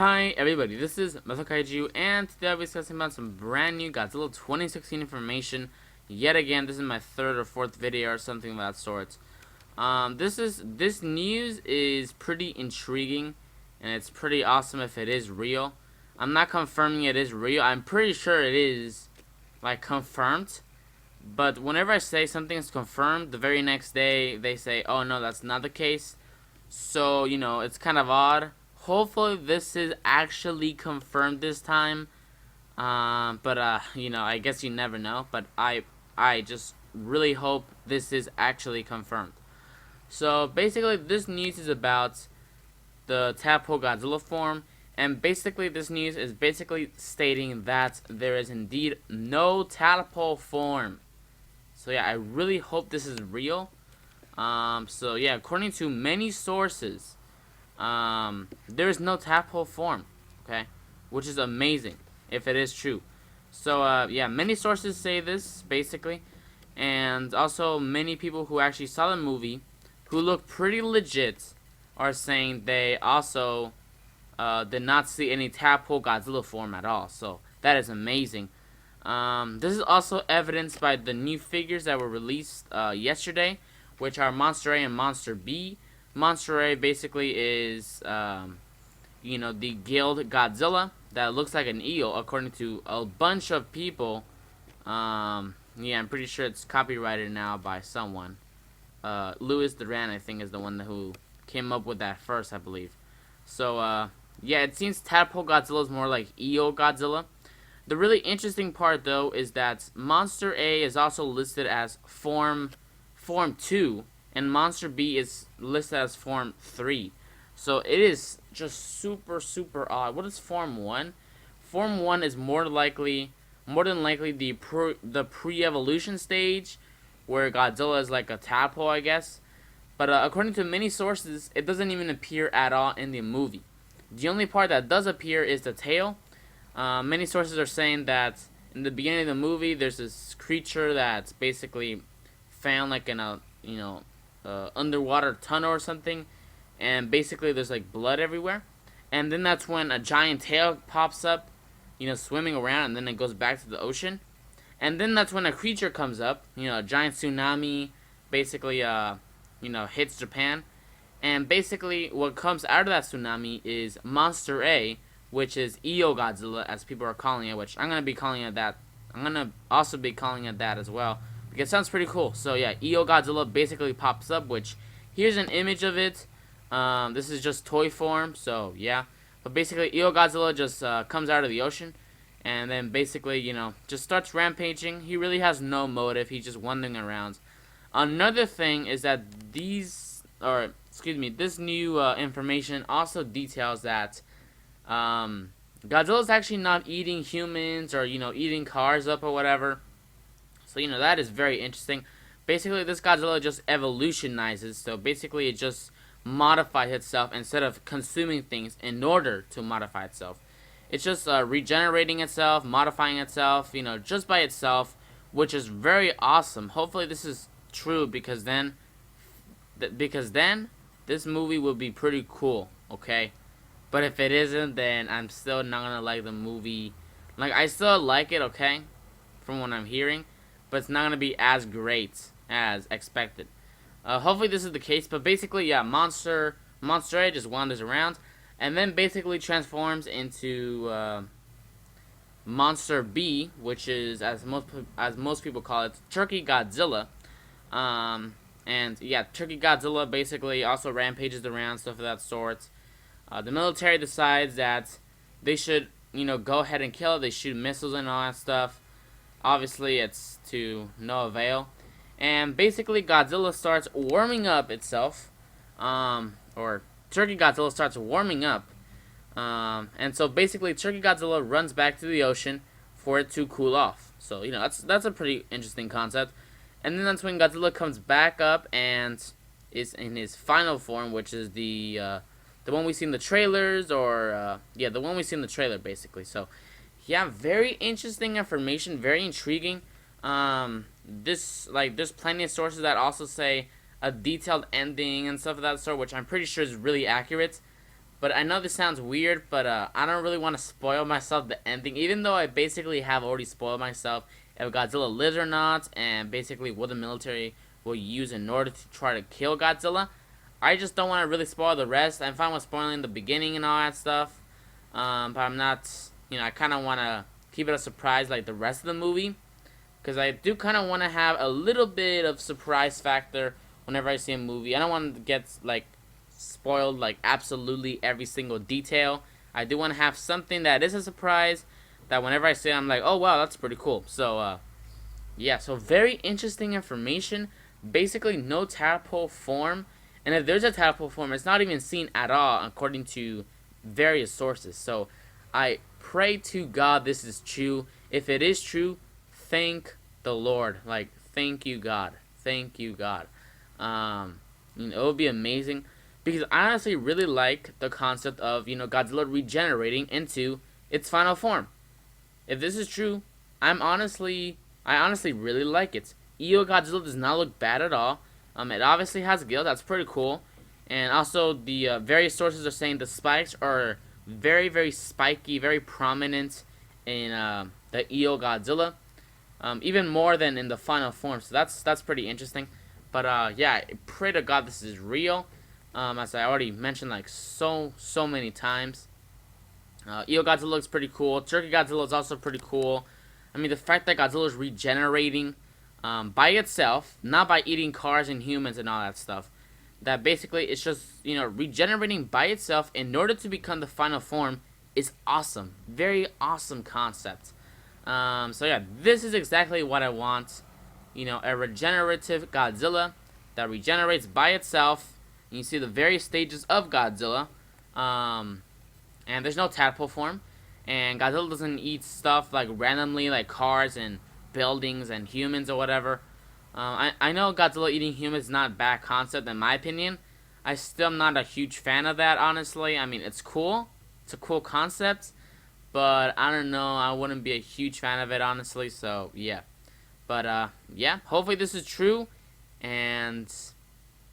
Hi everybody, this is methlokaiju, and today I'll be discussing about some brand new Godzilla 2016 information. Yet again, this is my third or fourth video or something of that sort. This news is pretty intriguing, and it's pretty awesome if it is real. I'm not confirming it is real. I'm pretty sure it is, like, confirmed. But whenever I say something is confirmed, the very next day they say, "Oh no, that's not the case." So it's kind of odd. Hopefully this is actually confirmed this time. But I guess you never know. But I just really hope this is actually confirmed. So basically, this news is about the Tadpole Godzilla form, and basically this news is basically stating that there is indeed no Tadpole form. So yeah, I really hope this is real. So yeah, according to many sources, there is no Tadpole form, okay, which is amazing if it is true. So yeah, many sources say this basically, and also many people who actually saw the movie, who look pretty legit, are saying they also did not see any Tadpole Godzilla form at all. So that is amazing. This is also evidenced by the new figures that were released yesterday, which are Monster A and Monster B. Monster A basically is, the Eel Godzilla that looks like an eel, according to a bunch of people. Yeah, I'm pretty sure it's copyrighted now by someone. Louis Duran, I think, is the one who came up with that first, I believe. So, yeah, it seems Tadpole Godzilla is more like Eel Godzilla. The really interesting part, though, is that Monster A is also listed as Form 2, and Monster B is listed as Form 3. So it is just super odd. What is Form 1? Form 1 is more than likely the pre-evolution stage, where Godzilla is like a tadpole, I guess. But according to many sources, it doesn't even appear at all in the movie. The only part that does appear is the tail. Many sources are saying that in the beginning of the movie, there's this creature that's basically found like in a underwater tunnel or something, and basically there's like blood everywhere, and then that's when a giant tail pops up, swimming around, and then it goes back to the ocean, and then that's when a creature comes up, a giant tsunami, basically hits Japan, and basically what comes out of that tsunami is Monster A, which is Eel Godzilla, as people are calling it, which I'm gonna be calling it that. I'm gonna also be calling it that as well, because it sounds pretty cool. So yeah, Eel Godzilla basically pops up, which here's an image of it. This is just toy form, so yeah. But basically, Eel Godzilla just comes out of the ocean, and then basically, just starts rampaging. He really has no motive. He's just wandering around. Another thing is that this new information also details that Godzilla's actually not eating humans or eating cars up or whatever. So that is very interesting. Basically, this Godzilla just evolutionizes. So basically, it just modifies itself instead of consuming things in order to modify itself. It's just regenerating itself, modifying itself, just by itself, which is very awesome. Hopefully, this is true, because then this movie will be pretty cool. Okay. But if it isn't, then I'm still not gonna like the movie. Like, I still like it, okay, from what I'm hearing, but it's not gonna be as great as expected. Hopefully this is the case, but basically, yeah, Monster A just wanders around, and then basically transforms into Monster B, which is, as most people call it, Turkey Godzilla. And yeah, Turkey Godzilla basically also rampages around, stuff of that sort. The military decides that they should, go ahead and kill it. They shoot missiles and all that stuff. Obviously, it's to no avail. And basically, Godzilla starts warming up itself. Or Turkey Godzilla starts warming up. And so basically, Turkey Godzilla runs back to the ocean for it to cool off. So, that's a pretty interesting concept. And then that's when Godzilla comes back up and is in his final form, which is the one we see in the trailers, or the one we see in the trailer, basically. So yeah, very interesting information, very intriguing. There's plenty of sources that also say a detailed ending and stuff of that sort, which I'm pretty sure is really accurate. But I know this sounds weird, but I don't really want to spoil myself the ending, even though I basically have already spoiled myself if Godzilla lives or not, and basically what the military will use in order to try to kill Godzilla. I just don't want to really spoil the rest. I'm fine with spoiling the beginning and all that stuff, but I'm not, I kind of want to keep it a surprise like the rest of the movie, because I do kind of want to have a little bit of surprise factor whenever I see a movie. I don't want to get like spoiled like absolutely every single detail. I do want to have something that is a surprise that whenever I see it, I'm like, oh wow, that's pretty cool. So yeah, so very interesting information. Basically no tadpole form, and if there's a tadpole form, it's not even seen at all according to various sources. So I pray to God this is true. If it is true, thank the Lord. Like, thank you God, thank you God. It would be amazing, because I honestly really like the concept of, Godzilla regenerating into its final form. If this is true, I honestly really like it. Eel Godzilla does not look bad at all. It obviously has gills, that's pretty cool. And also, the various sources are saying the spikes are very, very spiky, very prominent in the Eel Godzilla. Even more than in the final form, so that's pretty interesting. But yeah, I pray to God this is real. As I already mentioned like so many times. Eel Godzilla looks pretty cool. Turkey Godzilla is also pretty cool. I mean, the fact that Godzilla is regenerating by itself, not by eating cars and humans and all that stuff. That basically it's just, regenerating by itself in order to become the final form is awesome. Very awesome concept. So yeah, this is exactly what I want. A regenerative Godzilla that regenerates by itself. And you see the various stages of Godzilla. And there's no tadpole form. And Godzilla doesn't eat stuff like randomly, like cars and buildings and humans or whatever. I know Godzilla eating humans is not a bad concept in my opinion. I still am not a huge fan of that, honestly. I mean, it's cool. It's a cool concept. But I don't know. I wouldn't be a huge fan of it, honestly. So, yeah. But, yeah. Hopefully this is true. And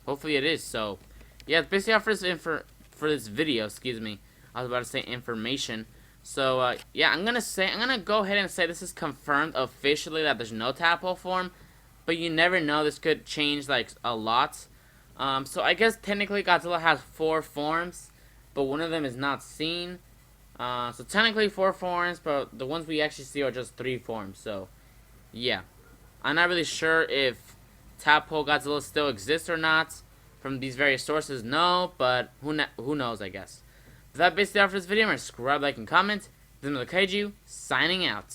hopefully it is. So, yeah. It's basically all for this video. Excuse me. I was about to say information. So, yeah. I'm going to go ahead and say this is confirmed officially that there's no tadpole form. But you never know. This could change, like, a lot. So, I guess technically Godzilla has 4 forms. But one of them is not seen. So technically 4 forms, but the ones we actually see are just 3 forms. So, yeah. I'm not really sure if Tadpole Godzilla still exists or not from these various sources. No, but who knows, I guess. With that basically all for this video, remember to subscribe, like, and comment. This is methlokaiju, signing out.